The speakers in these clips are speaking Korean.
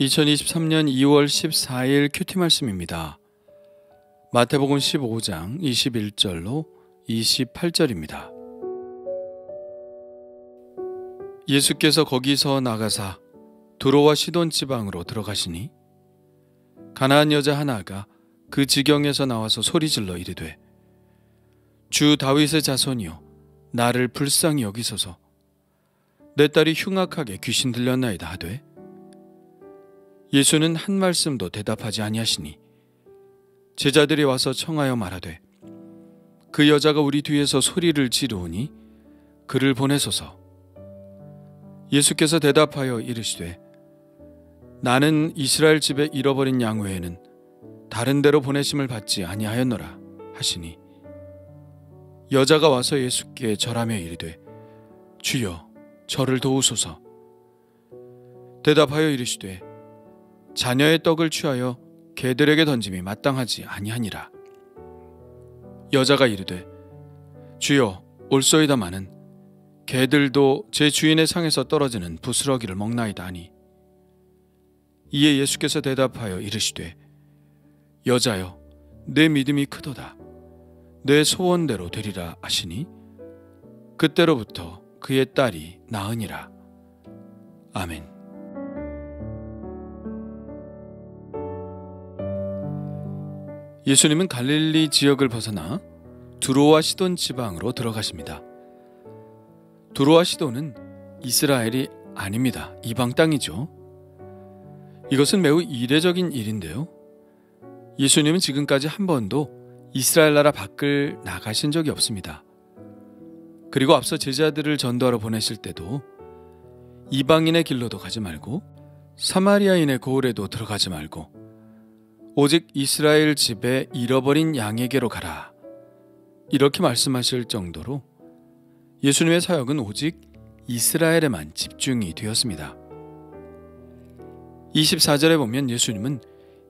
2023년 2월 14일 큐티 말씀입니다. 마태복음 15장 21절로 28절입니다. 예수께서 거기서 나가사 두로와 시돈 지방으로 들어가시니 가나안 여자 하나가 그 지경에서 나와서 소리질러 이르되 주 다윗의 자손이여 나를 불쌍히 여기소서 내 딸이 흉악하게 귀신 들렸나이다 하되 예수는 한 말씀도 대답하지 아니하시니 제자들이 와서 청하여 말하되 그 여자가 우리 뒤에서 소리를 지르오니 그를 보내소서. 예수께서 대답하여 이르시되 나는 이스라엘 집에 잃어버린 양 외에는 다른 데로 보내심을 받지 아니하였노라 하시니 여자가 와서 예수께 절하며 이르되 주여 저를 도우소서. 대답하여 이르시되 자녀의 떡을 취하여 개들에게 던짐이 마땅하지 아니하니라. 여자가 이르되 주여 올소이다마는 개들도 제 주인의 상에서 떨어지는 부스러기를 먹나이다 하니 이에 예수께서 대답하여 이르시되 여자여 내 믿음이 크도다 내 소원대로 되리라 하시니 그때로부터 그의 딸이 나으니라. 아멘. 예수님은 갈릴리 지역을 벗어나 두로와 시돈 지방으로 들어가십니다. 두로와 시돈은 이스라엘이 아닙니다. 이방 땅이죠. 이것은 매우 이례적인 일인데요. 예수님은 지금까지 한 번도 이스라엘 나라 밖을 나가신 적이 없습니다. 그리고 앞서 제자들을 전도하러 보내실 때도 이방인의 길로도 가지 말고 사마리아인의 고을에도 들어가지 말고 오직 이스라엘 집에 잃어버린 양에게로 가라. 이렇게 말씀하실 정도로 예수님의 사역은 오직 이스라엘에만 집중이 되었습니다. 24절에 보면 예수님은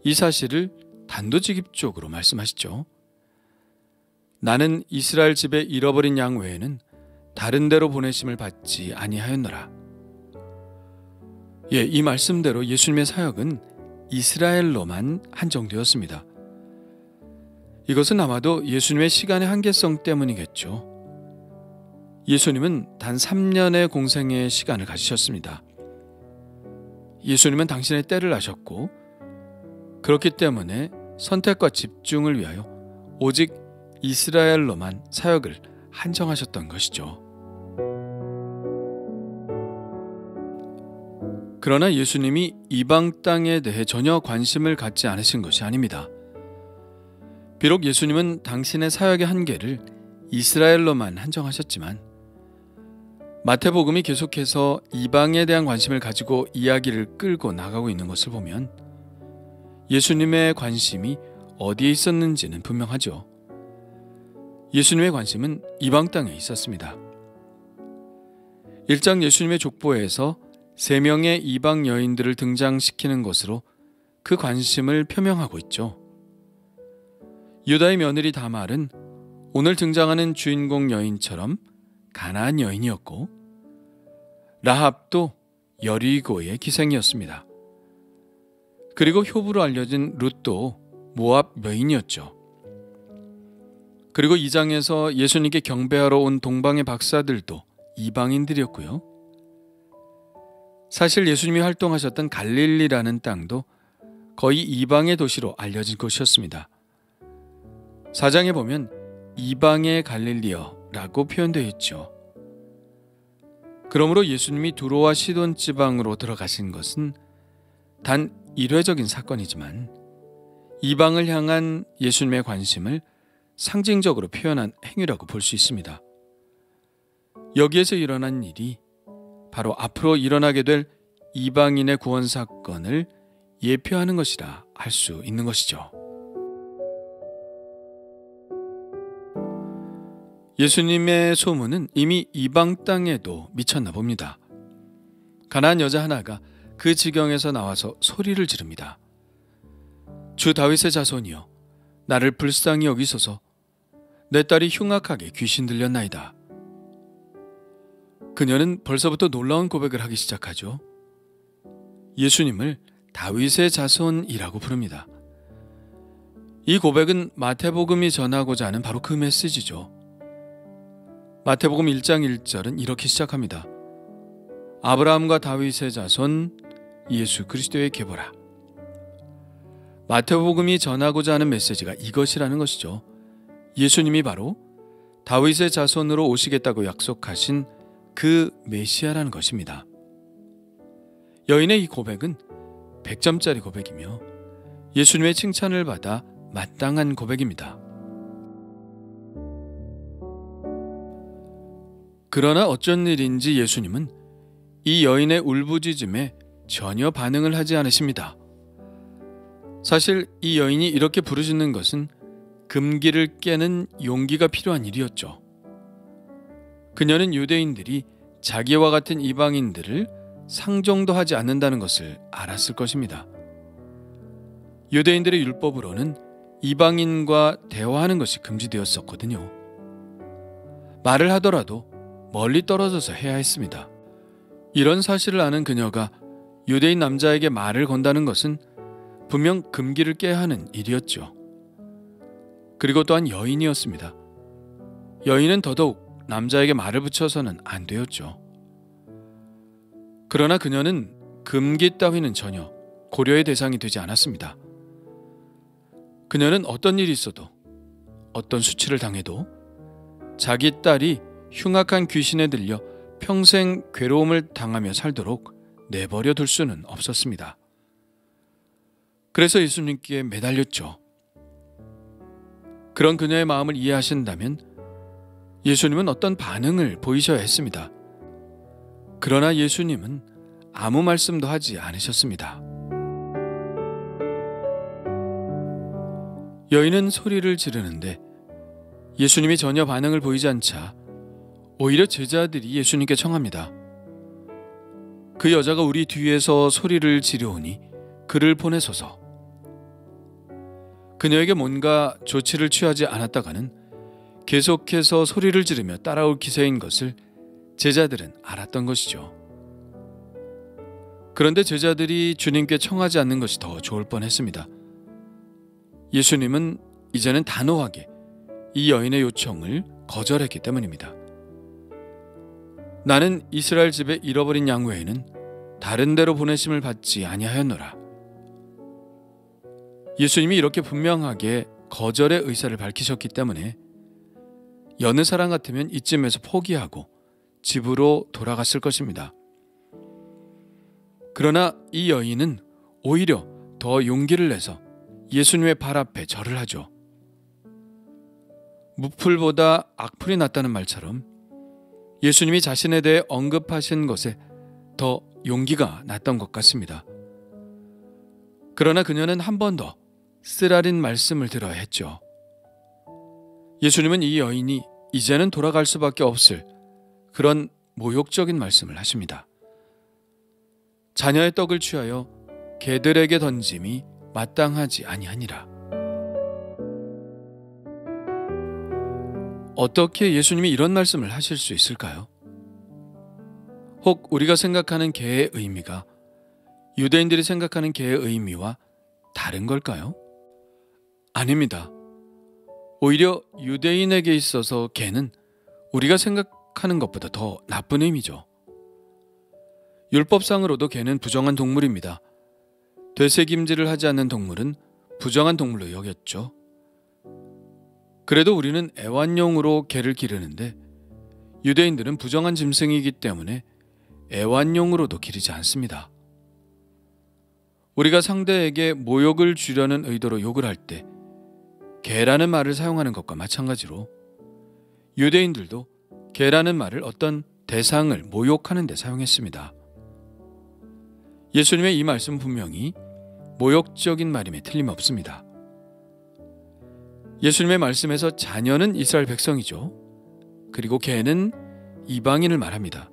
이 사실을 단도직입적으로 말씀하시죠. 나는 이스라엘 집에 잃어버린 양 외에는 다른 데로 보내심을 받지 아니하였노라. 이 말씀대로 예수님의 사역은 이스라엘로만 한정되었습니다. 이것은 아마도 예수님의 시간의 한계성 때문이겠죠. 예수님은 단 3년의 공생의 시간을 가지셨습니다. 예수님은 당신의 때를 아셨고 그렇기 때문에 선택과 집중을 위하여 오직 이스라엘로만 사역을 한정하셨던 것이죠. 그러나 예수님이 이방 땅에 대해 전혀 관심을 갖지 않으신 것이 아닙니다. 비록 예수님은 당신의 사역의 한계를 이스라엘로만 한정하셨지만 마태복음이 계속해서 이방에 대한 관심을 가지고 이야기를 끌고 나가고 있는 것을 보면 예수님의 관심이 어디에 있었는지는 분명하죠. 예수님의 관심은 이방 땅에 있었습니다. 1장 예수님의 족보에서 3명의 이방 여인들을 등장시키는 것으로 그 관심을 표명하고 있죠. 유다의 며느리 다말은 오늘 등장하는 주인공 여인처럼 가나안 여인이었고 라합도 여리고의 기생이었습니다. 그리고 효부로 알려진 룻도 모압 여인이었죠. 그리고 2장에서 예수님께 경배하러 온 동방의 박사들도 이방인들이었고요. 사실 예수님이 활동하셨던 갈릴리라는 땅도 거의 이방의 도시로 알려진 곳이었습니다. 4장에 보면 이방의 갈릴리어라고 표현되어 있죠. 그러므로 예수님이 두로와 시돈 지방으로 들어가신 것은 단 일회적인 사건이지만 이방을 향한 예수님의 관심을 상징적으로 표현한 행위라고 볼 수 있습니다. 여기에서 일어난 일이 바로 앞으로 일어나게 될 이방인의 구원 사건을 예표하는 것이라 할 수 있는 것이죠. 예수님의 소문은 이미 이방 땅에도 미쳤나 봅니다. 가나안 여자 하나가 그 지경에서 나와서 소리를 지릅니다. 주 다윗의 자손이여 나를 불쌍히 여기소서 내 딸이 흉악하게 귀신 들렸나이다. 그녀는 벌써부터 놀라운 고백을 하기 시작하죠. 예수님을 다윗의 자손이라고 부릅니다. 이 고백은 마태복음이 전하고자 하는 바로 그 메시지죠. 마태복음 1장 1절은 이렇게 시작합니다. 아브라함과 다윗의 자손 예수 그리스도의 계보라. 마태복음이 전하고자 하는 메시지가 이것이라는 것이죠. 예수님이 바로 다윗의 자손으로 오시겠다고 약속하신 그 메시아라는 것입니다. 여인의 이 고백은 100점짜리 고백이며 예수님의 칭찬을 받아 마땅한 고백입니다. 그러나 어쩐 일인지 예수님은 이 여인의 울부짖음에 전혀 반응을 하지 않으십니다. 사실 이 여인이 이렇게 부르짖는 것은 금기를 깨는 용기가 필요한 일이었죠. 그녀는 유대인들이 자기와 같은 이방인들을 상종도 하지 않는다는 것을 알았을 것입니다. 유대인들의 율법으로는 이방인과 대화하는 것이 금지되었었거든요. 말을 하더라도 멀리 떨어져서 해야 했습니다. 이런 사실을 아는 그녀가 유대인 남자에게 말을 건다는 것은 분명 금기를 깨야 하는 일이었죠. 그리고 또한 여인이었습니다. 여인은 더더욱 남자에게 말을 붙여서는 안 되었죠. 그러나 그녀는 금기 따위는 전혀 고려의 대상이 되지 않았습니다. 그녀는 어떤 일이 있어도, 어떤 수치를 당해도 자기 딸이 흉악한 귀신에 들려 평생 괴로움을 당하며 살도록 내버려 둘 수는 없었습니다. 그래서 예수님께 매달렸죠. 그런 그녀의 마음을 이해하신다면 예수님은 어떤 반응을 보이셔야 했습니다. 그러나 예수님은 아무 말씀도 하지 않으셨습니다. 여인은 소리를 지르는데 예수님이 전혀 반응을 보이지 않자 오히려 제자들이 예수님께 청합니다. 그 여자가 우리 뒤에서 소리를 지르오니 그를 보내소서. 그녀에게 뭔가 조치를 취하지 않았다가는 계속해서 소리를 지르며 따라올 기세인 것을 제자들은 알았던 것이죠. 그런데 제자들이 주님께 청하지 않는 것이 더 좋을 뻔했습니다. 예수님은 이제는 단호하게 이 여인의 요청을 거절했기 때문입니다. 나는 이스라엘 집에 잃어버린 양 외에는 다른 데로 보내심을 받지 아니하였노라. 예수님이 이렇게 분명하게 거절의 의사를 밝히셨기 때문에 여느 사람 같으면 이쯤에서 포기하고 집으로 돌아갔을 것입니다. 그러나 이 여인은 오히려 더 용기를 내서 예수님의 발 앞에 절을 하죠. 무풀보다 악풀이 낫다는 말처럼 예수님이 자신에 대해 언급하신 것에 더 용기가 났던 것 같습니다. 그러나 그녀는 한 번 더 쓰라린 말씀을 들어야 했죠. 예수님은 이 여인이 이제는 돌아갈 수밖에 없을 그런 모욕적인 말씀을 하십니다. 자녀의 떡을 취하여 개들에게 던짐이 마땅하지 아니하니라. 어떻게 예수님이 이런 말씀을 하실 수 있을까요? 혹 우리가 생각하는 개의 의미가 유대인들이 생각하는 개의 의미와 다른 걸까요? 아닙니다. 오히려 유대인에게 있어서 개는 우리가 생각하는 것보다 더 나쁜 의미죠. 율법상으로도 개는 부정한 동물입니다. 되새김질을 하지 않는 동물은 부정한 동물로 여겼죠. 그래도 우리는 애완용으로 개를 기르는데 유대인들은 부정한 짐승이기 때문에 애완용으로도 기르지 않습니다. 우리가 상대에게 모욕을 주려는 의도로 욕을 할 때 개라는 말을 사용하는 것과 마찬가지로 유대인들도 개라는 말을 어떤 대상을 모욕하는 데 사용했습니다. 예수님의 이 말씀은 분명히 모욕적인 말임에 틀림없습니다. 예수님의 말씀에서 자녀는 이스라엘 백성이죠. 그리고 개는 이방인을 말합니다.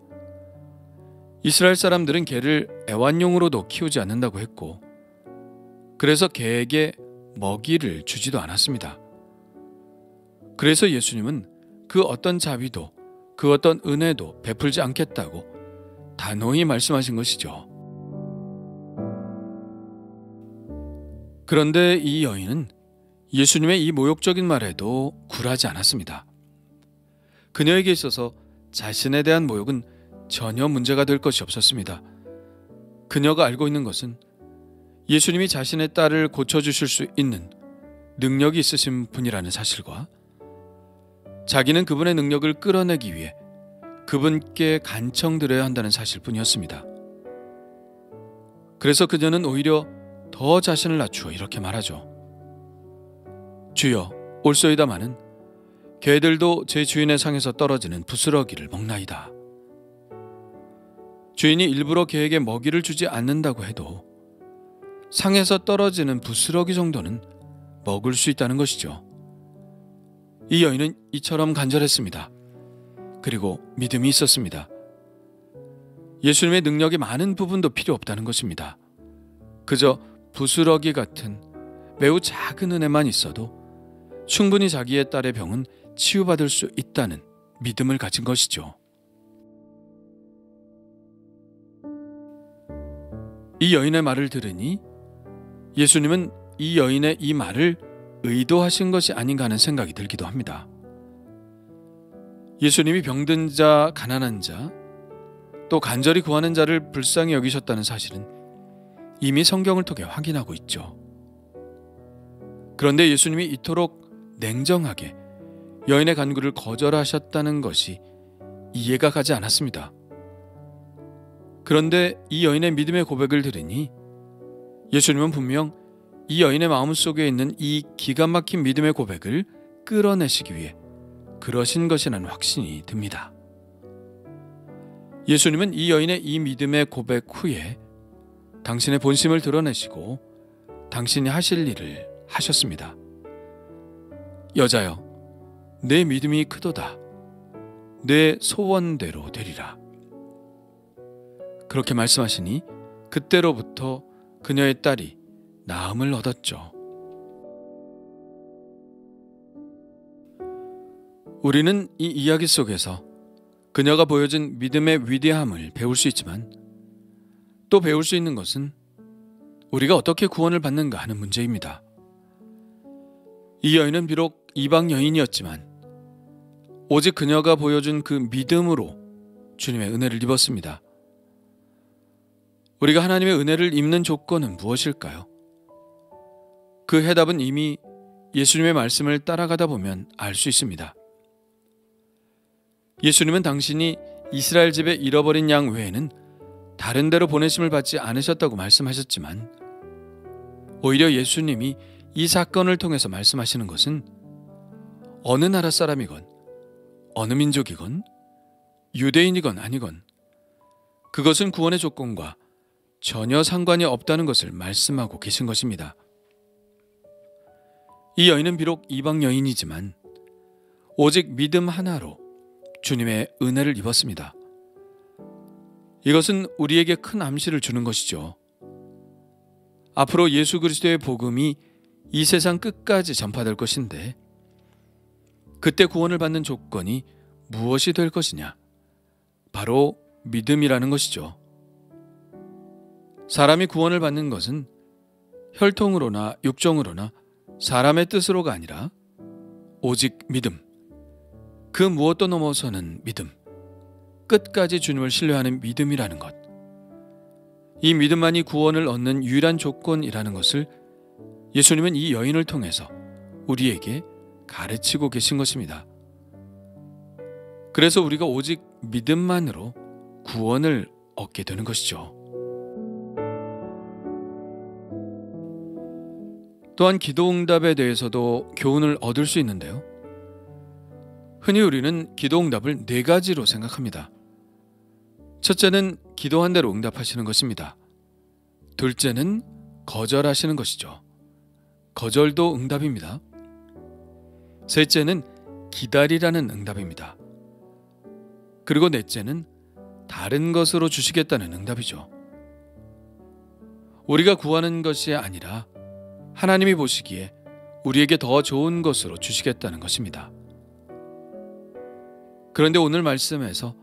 이스라엘 사람들은 개를 애완용으로도 키우지 않는다고 했고 그래서 개에게 먹이를 주지도 않았습니다. 그래서 예수님은 그 어떤 자비도 그 어떤 은혜도 베풀지 않겠다고 단호히 말씀하신 것이죠. 그런데 이 여인은 예수님의 이 모욕적인 말에도 굴하지 않았습니다. 그녀에게 있어서 자신에 대한 모욕은 전혀 문제가 될 것이 없었습니다. 그녀가 알고 있는 것은 예수님이 자신의 딸을 고쳐주실 수 있는 능력이 있으신 분이라는 사실과 자기는 그분의 능력을 끌어내기 위해 그분께 간청드려야 한다는 사실뿐이었습니다. 그래서 그녀는 오히려 더 자신을 낮추어 이렇게 말하죠. 주여, 올소이다마는 개들도 제 주인의 상에서 떨어지는 부스러기를 먹나이다. 주인이 일부러 개에게 먹이를 주지 않는다고 해도 상에서 떨어지는 부스러기 정도는 먹을 수 있다는 것이죠. 이 여인은 이처럼 간절했습니다. 그리고 믿음이 있었습니다. 예수님의 능력이 많은 부분도 필요 없다는 것입니다. 그저 부스러기 같은 매우 작은 은혜만 있어도 충분히 자기의 딸의 병은 치유받을 수 있다는 믿음을 가진 것이죠. 이 여인의 말을 들으니 예수님은 이 여인의 이 말을 의도하신 것이 아닌가 하는 생각이 들기도 합니다. 예수님이 병든 자, 가난한 자, 또 간절히 구하는 자를 불쌍히 여기셨다는 사실은 이미 성경을 통해 확인하고 있죠. 그런데 예수님이 이토록 냉정하게 여인의 간구를 거절하셨다는 것이 이해가 가지 않았습니다. 그런데 이 여인의 믿음의 고백을 들으니 예수님은 분명 이 여인의 마음속에 있는 이 기가 막힌 믿음의 고백을 끌어내시기 위해 그러신 것이라는 확신이 듭니다. 예수님은 이 여인의 이 믿음의 고백 후에 당신의 본심을 드러내시고 당신이 하실 일을 하셨습니다. 여자여, 내 믿음이 크도다. 내 소원대로 되리라. 그렇게 말씀하시니 그때로부터 그녀의 딸이 나음을 얻었죠. 우리는 이 이야기 속에서 그녀가 보여준 믿음의 위대함을 배울 수 있지만 또 배울 수 있는 것은 우리가 어떻게 구원을 받는가 하는 문제입니다. 이 여인은 비록 이방 여인이었지만 오직 그녀가 보여준 그 믿음으로 주님의 은혜를 입었습니다. 우리가 하나님의 은혜를 입는 조건은 무엇일까요? 그 해답은 이미 예수님의 말씀을 따라가다 보면 알 수 있습니다. 예수님은 당신이 이스라엘 집에 잃어버린 양 외에는 다른 데로 보내심을 받지 않으셨다고 말씀하셨지만 오히려 예수님이 이 사건을 통해서 말씀하시는 것은 어느 나라 사람이건 어느 민족이건 유대인이건 아니건 그것은 구원의 조건과 전혀 상관이 없다는 것을 말씀하고 계신 것입니다. 이 여인은 비록 이방 여인이지만 오직 믿음 하나로 주님의 은혜를 입었습니다. 이것은 우리에게 큰 암시를 주는 것이죠. 앞으로 예수 그리스도의 복음이 이 세상 끝까지 전파될 것인데 그때 구원을 받는 조건이 무엇이 될 것이냐? 바로 믿음이라는 것이죠. 사람이 구원을 받는 것은 혈통으로나 육정으로나 사람의 뜻으로가 아니라 오직 믿음, 그 무엇도 넘어서는 믿음, 끝까지 주님을 신뢰하는 믿음이라는 것. 이 믿음만이 구원을 얻는 유일한 조건이라는 것을 예수님은 이 여인을 통해서 우리에게 가르치고 계신 것입니다. 그래서 우리가 오직 믿음만으로 구원을 얻게 되는 것이죠. 또한 기도응답에 대해서도 교훈을 얻을 수 있는데요. 흔히 우리는 기도응답을 4가지로 생각합니다. 첫째는 기도한 대로 응답하시는 것입니다. 둘째는 거절하시는 것이죠. 거절도 응답입니다. 셋째는 기다리라는 응답입니다. 그리고 넷째는 다른 것으로 주시겠다는 응답이죠. 우리가 구하는 것이 아니라 하나님이 보시기에 우리에게 더 좋은 것으로 주시겠다는 것입니다. 그런데 오늘 말씀에서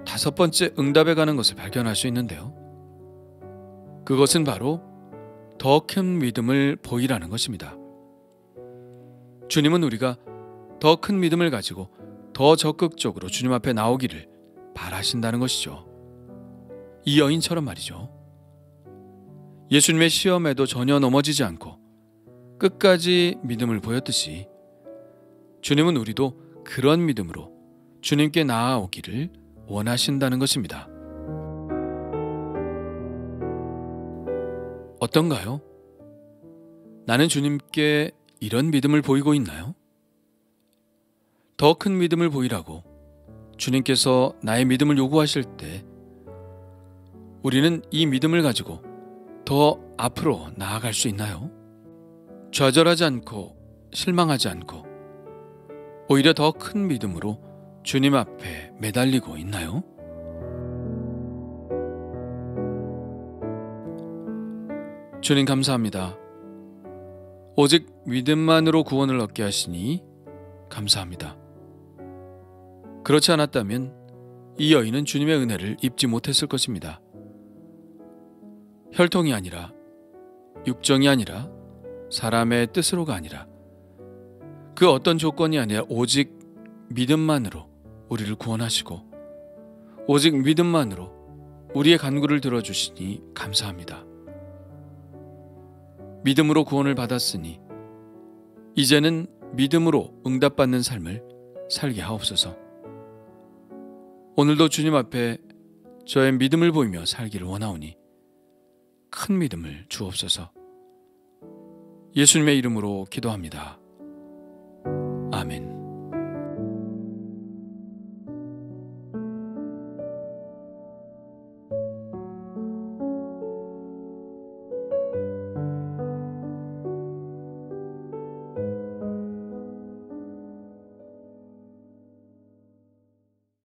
5번째 응답에 가는 것을 발견할 수 있는데요. 그것은 바로 더 큰 믿음을 보이라는 것입니다. 주님은 우리가 더 큰 믿음을 가지고 더 적극적으로 주님 앞에 나오기를 바라신다는 것이죠. 이 여인처럼 말이죠. 예수님의 시험에도 전혀 넘어지지 않고 끝까지 믿음을 보였듯이 주님은 우리도 그런 믿음으로 주님께 나아오기를 원하신다는 것입니다. 어떤가요? 나는 주님께 이런 믿음을 보이고 있나요? 더 큰 믿음을 보이라고 주님께서 나의 믿음을 요구하실 때 우리는 이 믿음을 가지고 더 앞으로 나아갈 수 있나요? 좌절하지 않고 실망하지 않고 오히려 더 큰 믿음으로 주님 앞에 매달리고 있나요? 주님 감사합니다. 오직 믿음만으로 구원을 얻게 하시니 감사합니다. 그렇지 않았다면 이 여인은 주님의 은혜를 입지 못했을 것입니다. 혈통이 아니라, 육정이 아니라, 사람의 뜻으로가 아니라, 그 어떤 조건이 아니라 오직 믿음만으로 우리를 구원하시고 오직 믿음만으로 우리의 간구를 들어주시니 감사합니다. 믿음으로 구원을 받았으니 이제는 믿음으로 응답받는 삶을 살게 하옵소서. 오늘도 주님 앞에 저의 믿음을 보이며 살기를 원하오니 큰 믿음을 주옵소서. 예수님의 이름으로 기도합니다.